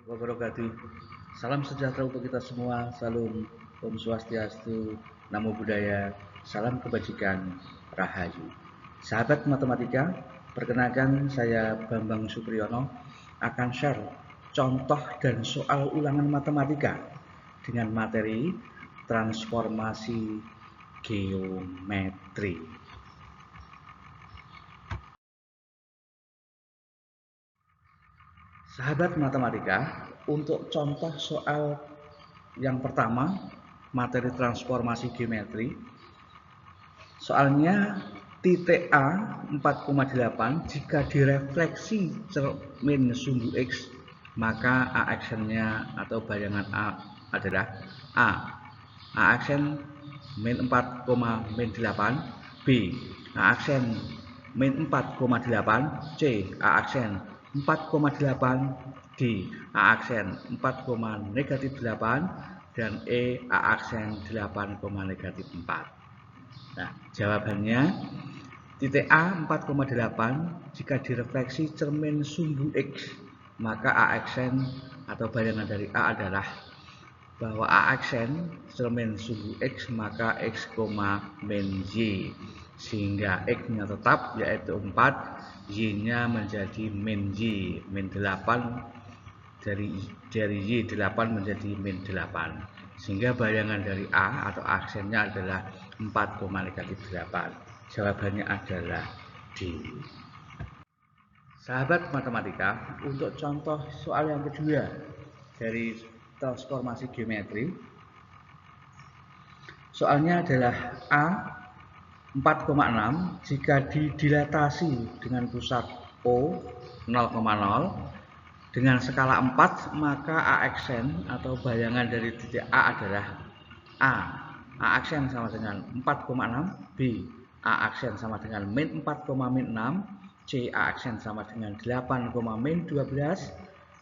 wabarakatuh. Salam sejahtera untuk kita semua. Salam Om Swastiastu, Namo Buddhaya, salam kebajikan, Rahayu. Sahabat matematika, perkenalkan saya Bambang Supriyono akan share contoh dan soal ulangan matematika dengan materi transformasi geometri. Sahabat matematika, untuk contoh soal yang pertama, materi transformasi geometri, soalnya titik A 4,8 jika direfleksi cermin sumbu X, maka A aksennya atau bayangan A adalah A aksen min 4,8, B A aksen min 4,8, C A aksen 4,8, D A aksen 4, negatif 8, dan E A aksen 8, negatif 4. Nah, jawabannya titik A 4,8 jika direfleksi cermin sumbu X, maka A aksen atau bayangan dari A adalah bahwa A aksen cermin sumbu X, maka X, min Y, sehingga X-nya tetap yaitu 4, Y-nya menjadi min Y, min 8, dari Y 8 menjadi min 8, sehingga bayangan dari A atau aksennya adalah 4, negatif 8. Jawabannya adalah D. Sahabat matematika, untuk contoh soal yang kedua dari transformasi geometri, soalnya adalah A 4,6 jika didilatasi dengan pusat O 0,0 dengan skala 4, maka A aksen atau bayangan dari titik A adalah A aksen sama dengan 4,6, B A aksen sama dengan min 4, min 6, C A aksen sama dengan 8, min 12,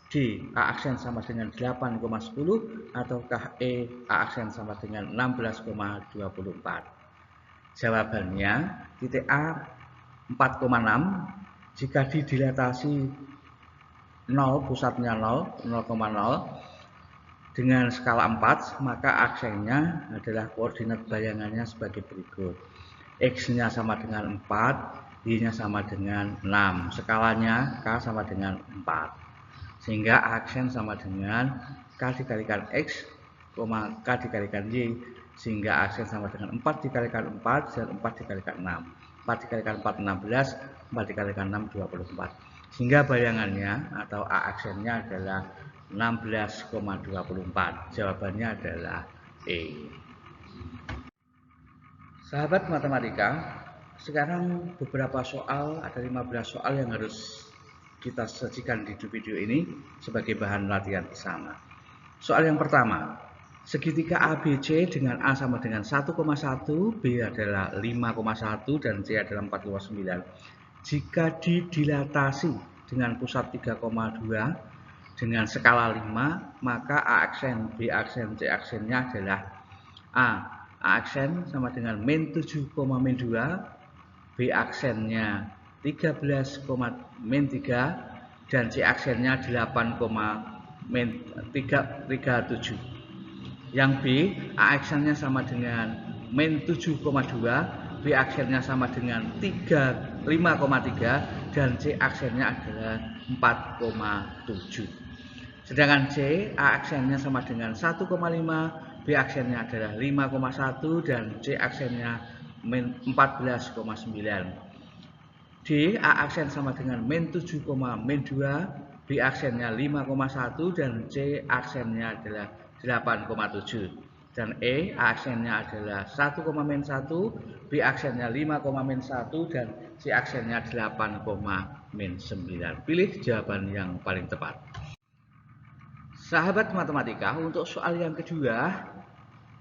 D A aksen sama dengan 8,10, ataukah E A aksen sama dengan 16,24. Jawabannya titik A 4,6 jika didilatasi 0, pusatnya 0,0 dengan skala 4, maka aksennya adalah koordinat bayangannya sebagai berikut. X-nya sama dengan 4, Y-nya sama dengan 6, skalanya K sama dengan 4, sehingga aksen sama dengan K dikalikan X, K dikalikan Y, sehingga aksen sama dengan 4 dikalikan 4 dan 4 dikalikan 6. 4 dikalikan 4 16, 4 dikalikan 6 24, sehingga bayangannya atau A aksennya adalah 16,24. Jawabannya adalah E. Sahabat matematika, sekarang beberapa soal, ada 15 soal yang harus kita sajikan di video ini sebagai bahan latihan bersama. Soal yang pertama, segitiga ABC dengan A sama dengan 1,1, B adalah 5,1, dan C adalah 4,9. Jika didilatasi dengan pusat 3,2 dengan skala 5, maka A aksen, B aksen, C aksennya adalah A aksen sama dengan min 7, min 2, B aksennya 13, min 3, dan C aksennya 8, min 37. Yang B, A aksennya sama dengan min 7,2, B aksennya sama dengan 5,3, dan C aksennya adalah 4,7. Sedangkan C, A aksennya sama dengan 1,5, B aksennya adalah 5,1, dan C aksennya min 14,9. D, A aksen sama dengan min 7, min 2, B aksennya 5,1, dan C aksennya adalah 8,7. Dan E, A aksennya adalah 1, min 1, B aksennya 5, min 1, dan C aksennya 8, min 9. Pilih jawaban yang paling tepat. Sahabat matematika, untuk soal yang kedua,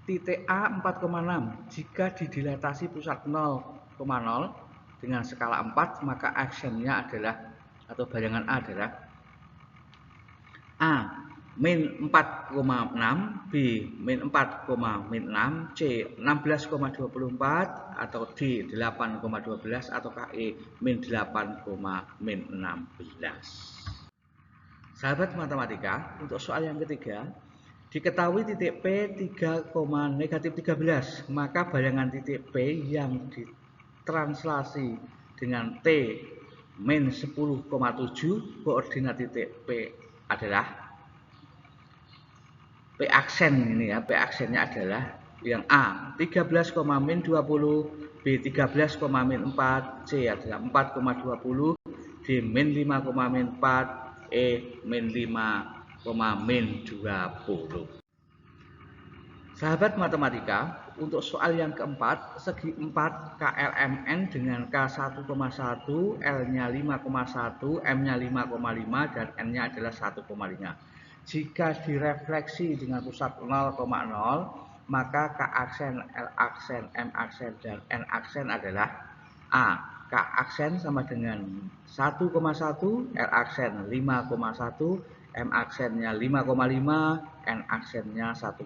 titik A 4,6 jika didilatasi pusat 0,0 dengan skala 4, maka aksennya adalah atau bayangan A adalah A min 4,6, B min 4, min 6, C 16,24, atau D 8,12, ataukah E min 8, min 16. Sahabat matematika, untuk soal yang ketiga, diketahui titik P 3,-13, maka bayangan titik P yang ditranslasi dengan T min 10,7, koordinat titik P adalah P aksen ini ya, P aksennya adalah yang A 13, min 20, B 13, min 4, C adalah 4,20, D min 5, min 4, E min 5, min 20. Sahabat matematika, untuk soal yang keempat, segi 4 KLMN dengan K1,1, L-nya 5,1, M-nya 5,5, dan N-nya adalah 1,5. Jika direfleksi dengan pusat 0,0, maka K aksen, L aksen, M aksen, dan N aksen adalah A. K aksen sama dengan 1,1, L aksen 5,1, M aksennya 5,5, N aksennya 1,5.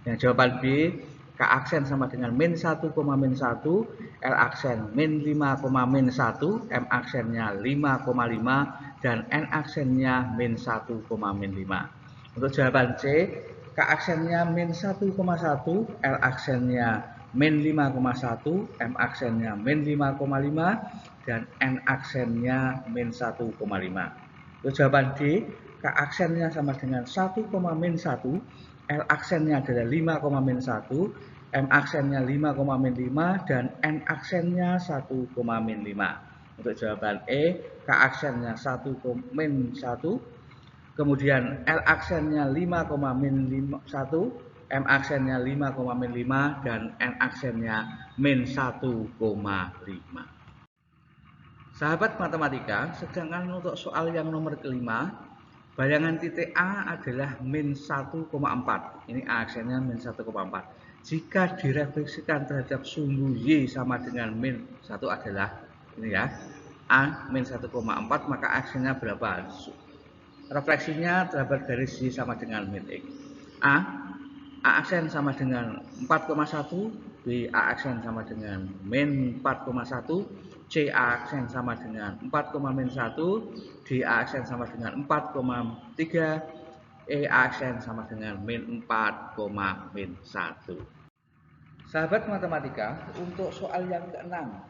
Yang jawaban B, K aksen sama dengan min 1, min 1, L aksen min 5, min 1, M aksennya 5,5, dan N aksennya min 1, min 5. Untuk jawaban C, K aksennya min 1,1, L aksennya min 5,1, M aksennya min 5,5, dan N aksennya min 1,5. Untuk jawaban D, K aksennya sama dengan 1, min 1, L aksennya adalah 5,-1, M aksennya 5,-5, dan N aksennya 1,-5. Untuk jawaban E, K aksennya 1,-1, kemudian L aksennya 5,-1, M aksennya 5,-5, dan N aksennya min 1,5. Sahabat matematika, sedangkan untuk soal yang nomor kelima, bayangan titik A adalah min 1,4. Ini A aksennya min 1,4. Jika direfleksikan terhadap sumbu Y sama dengan min 1 adalah ini ya, A min 1,4, maka aksennya berapa? Refleksinya terhadap garis Y sama dengan min X. A aksen sama dengan 4,1, B A aksen sama dengan min 4,1, C A aksen sama dengan 4,-1, D A aksen sama dengan 4,3, E A aksen sama dengan min 4,-1. Sahabat matematika, untuk soal yang keenam,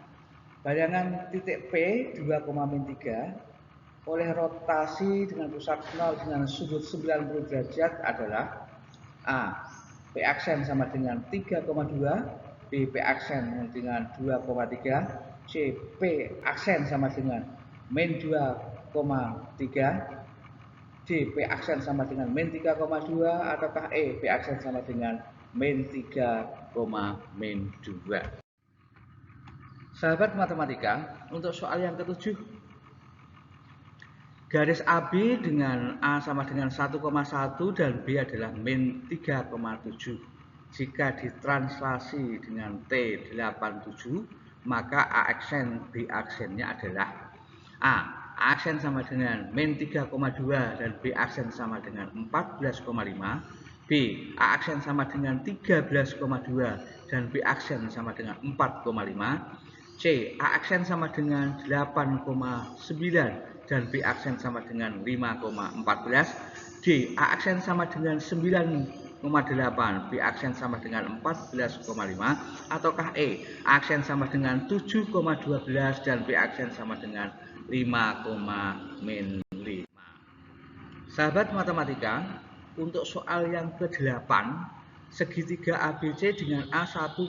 bayangan titik P 2,-3 oleh rotasi dengan pusat 0 dengan sudut 90 derajat adalah A. P aksen sama dengan 3,2, B. P aksen dengan 2,3, C. P aksen sama dengan min 2,3, D. P aksen sama dengan min 3,2, ataukah E. P aksen sama dengan min 3,-2. Sahabat matematika, untuk soal yang ketujuh, garis AB dengan A sama dengan 1,1 dan B adalah min 3,7. Jika ditranslasi dengan T 87, maka A aksen B aksennya adalah A aksen sama dengan min 3,2 dan B aksen sama dengan 14,5, B A aksen sama dengan 13,2 dan B aksen sama dengan 4,5, C A aksen sama dengan 8,9 dan B aksen sama dengan 5,14, D A aksen sama dengan 9,8, B aksen sama dengan 14,5, ataukah E A aksen sama dengan 7,12 dan B aksen sama dengan 5,-5. Sahabat matematika, untuk soal yang ke-8, segitiga ABC dengan A 1,1,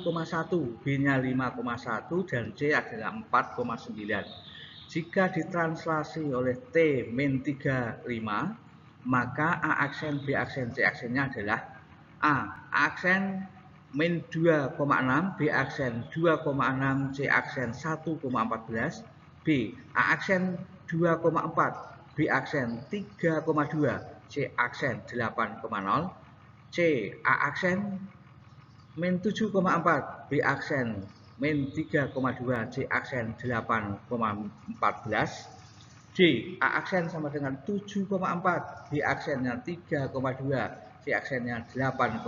B-nya 5,1 dan C adalah 4,9. Jika ditranslasi oleh T min 35, maka A aksen, B aksen, C aksennya adalah A aksen min 2,6, B aksen 2,6, C aksen 1,14, B A aksen 2,4, B aksen 3,2, C aksen 8,0, C A aksen min 7,4, B aksen min 3,2, C aksen 8,14, D A aksen sama dengan 7,4, B aksennya 3,2, C aksennya 8,4,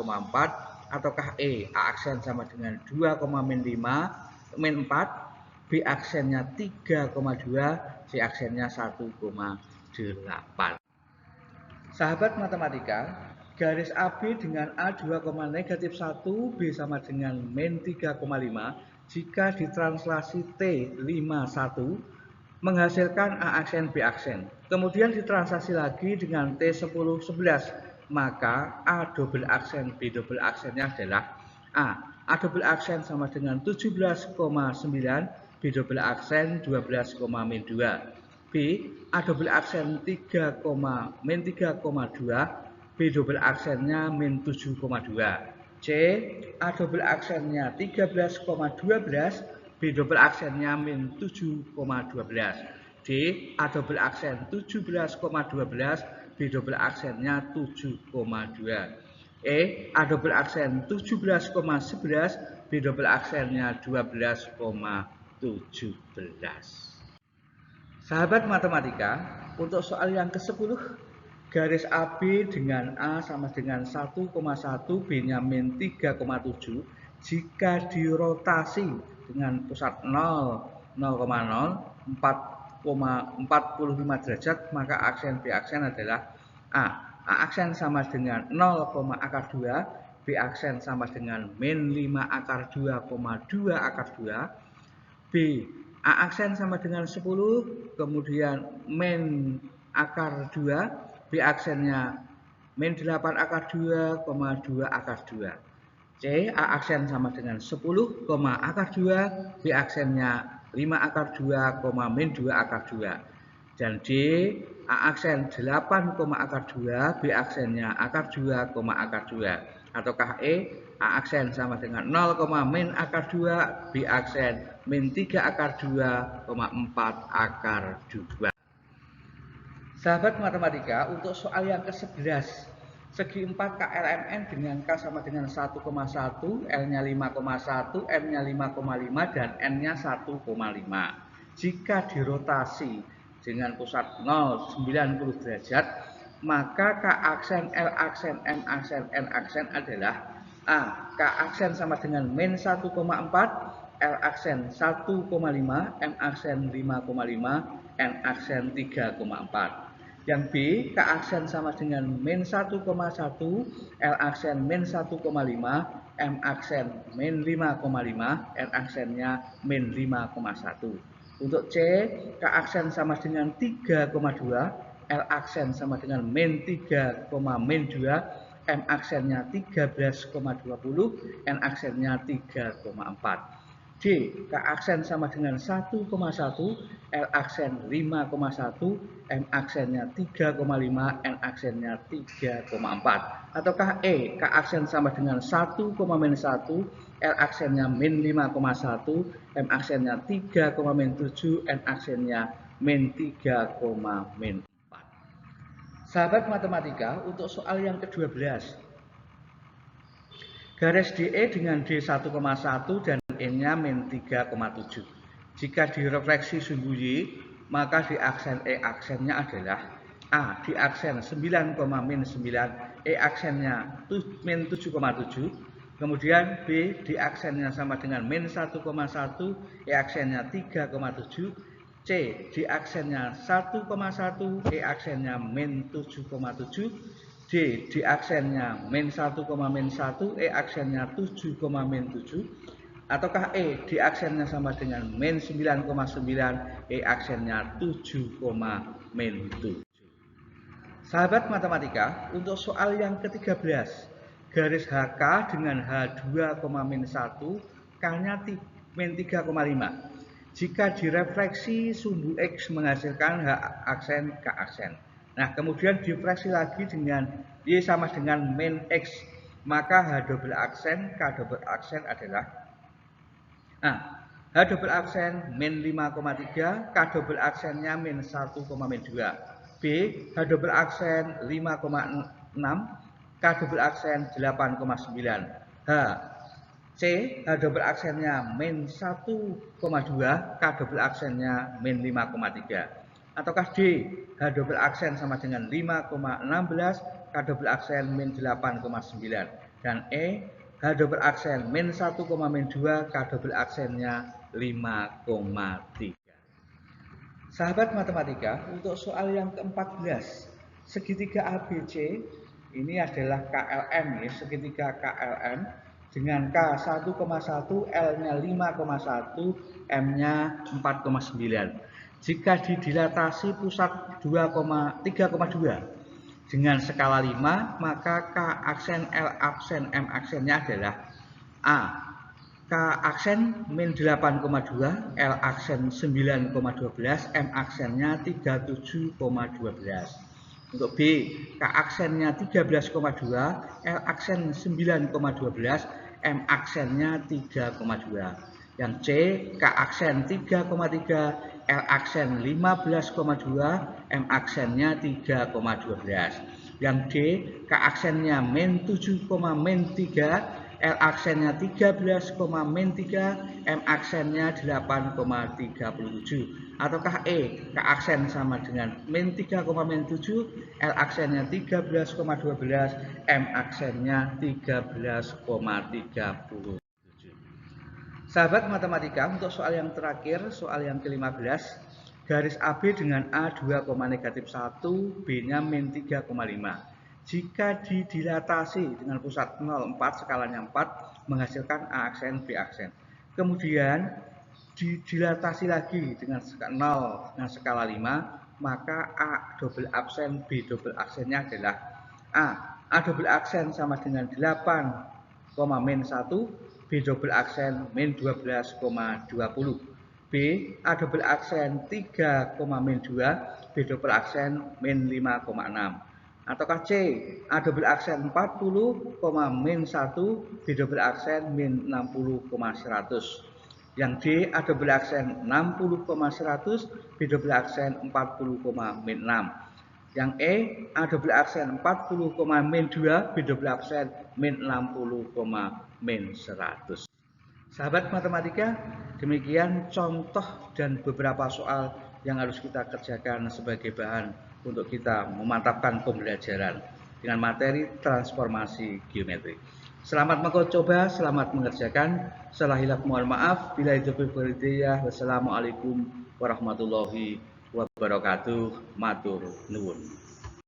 ataukah E A aksen sama dengan 2,-5, min 4, B aksennya 3,2, C aksennya 1,8. Sahabat matematika, garis AB dengan A 2,-1, B sama dengan min 3,5 jika ditranslasi T 51 menghasilkan A aksen B aksen. Kemudian ditranslasi lagi dengan T 10 11, maka A double aksen B double aksennya adalah A double aksen sama dengan 17,9, B double aksen 12,-2. B A double aksen 3, min 3,2, B double aksennya min 7,2. C A double aksennya 13,12, B double aksennya min 7,12. D A double aksen 17,12, B double aksennya 7,2. E A double aksen 17,11, B double aksennya 12,17. Sahabat matematika, untuk soal yang ke-10, garis AB dengan A sama dengan 1,1, B-nya min 3,7 jika dirotasi dengan pusat 0, 0,0, 4,45 derajat, maka aksen B aksen adalah A aksen sama dengan 0, akar 2, B aksen sama dengan min 5 akar 2,2 akar 2, B A aksen sama dengan 10, kemudian min akar 2, B aksennya min 8 akar 2,2 akar 2. C A aksen sama dengan 10, akar 2, B aksennya 5 akar 2, min 2 akar 2. Dan D A aksen 8, akar 2, B aksennya akar 2, akar 2. Ataukah E A aksen sama dengan 0, min akar 2, B aksen min 3 akar 2, 4 akar 2. Sahabat matematika, untuk soal yang ke-11, segi 4 KLMN dengan K sama dengan 1,1, L-nya 5,1, M-nya 5,5, dan N-nya 1,5. Jika dirotasi dengan pusat 0, 90 derajat, maka K aksen, L aksen, M aksen, N aksen adalah A. K aksen sama dengan min 1,4, L aksen 1,5, M aksen 5,5, N aksen 3,4. Yang B, K aksen sama dengan min 1,1, L aksen min 1,5, M aksen min 5,5, N aksennya min 5,1. Untuk C, K aksen sama dengan 3,2, L aksen sama dengan min 3, min 2, M aksennya 13,20, N aksennya 3,4. D. K aksen sama dengan 1,1, L aksen 5,1, M aksennya 3,5, N aksennya 3,4. Ataukah E. K aksen sama dengan 1,-1, L aksennya min 5,1, M aksennya 3,-7, N aksennya min 3,-4. Sahabat matematika, untuk soal yang ke-12, garis DE dengan D 1,1 dan E-nya min 3,7. Jika direfleksi sumbu Y, maka di aksen E aksennya adalah A di aksen 9, min 9, E aksennya min 7,7. Kemudian B di aksennya sama dengan min 1,1, E aksennya 3,7. C di aksennya 1,1, E aksennya min 7,7. D di aksennya min 1, min 1, E aksennya 7, min 7. Ataukah E di aksennya sama dengan min 9,9, E aksennya 7, min 7. Sahabat matematika, untuk soal yang ke-13, garis HK dengan H2, min 1, K-nya min 3,5. Jika direfleksi sumbu X menghasilkan H aksen, K aksen. Nah, kemudian direfleksi lagi dengan Y sama dengan min X, maka H double aksen, K double aksen adalah H double aksen min 5,3, K double aksennya min 1, min 2. B, H double aksen 5,6, K double aksen 8,9. C, H double aksennya min 1,2, K double aksennya min 5,3. Ataukah D, H double aksen sama dengan 5,16, K double aksen min 8,9. Dan E, H double aksen min 1, min 2, K double aksennya 5,3. Sahabat matematika, untuk soal yang ke-14, Segitiga ABC ini adalah KLM ya, segitiga KLM dengan K 1,1, L-nya 5,1, M-nya 4,9. Jika didilatasi pusat 3,2 dengan skala 5, maka K aksen, L aksen, M aksennya adalah A. K aksen min 8,2, L aksen 9,12, M aksennya 37,12. Untuk B, K aksennya 13,2, L aksen 9,12, M aksennya 3,2. Yang C, K aksen 3,3, L aksen 15,2, M aksennya 3,12. Yang D, K aksennya min 7, min 3, L aksennya 13, min 3, M aksennya 8,37. Ataukah E, K aksen sama dengan min 3, min 7, L aksennya 13,12, M aksennya 13,37. Sahabat matematika, untuk soal yang terakhir, soal yang ke-15, garis AB dengan A 2, -1, B-nya min 3,5. Jika didilatasi dengan pusat 0, 4, skalanya 4, menghasilkan A aksen, B aksen. Kemudian didilatasi lagi dengan 0 dengan skala 5, maka A double aksen, B double aksennya adalah A double aksen sama dengan 8, min 1, B double aksen min 12,20. B, A double aksen 3, min 2, B double aksen min 5,6. Ataukah C, A double aksen 40, min 1, B double aksen min 60,100. Yang D, A double aksen 60,100, B double aksen 40, min 6. Yang E, A double aksen 40, min 2, B double aksen min 60, min 100. Sahabat matematika, demikian contoh dan beberapa soal yang harus kita kerjakan sebagai bahan untuk kita memantapkan pembelajaran dengan materi transformasi geometri. Selamat mencoba, selamat mengerjakan. Salah hilaf mohon maaf. Bila itu berhidayah. Wassalamualaikum warahmatullahi wabarakatuh. Matur nuwun.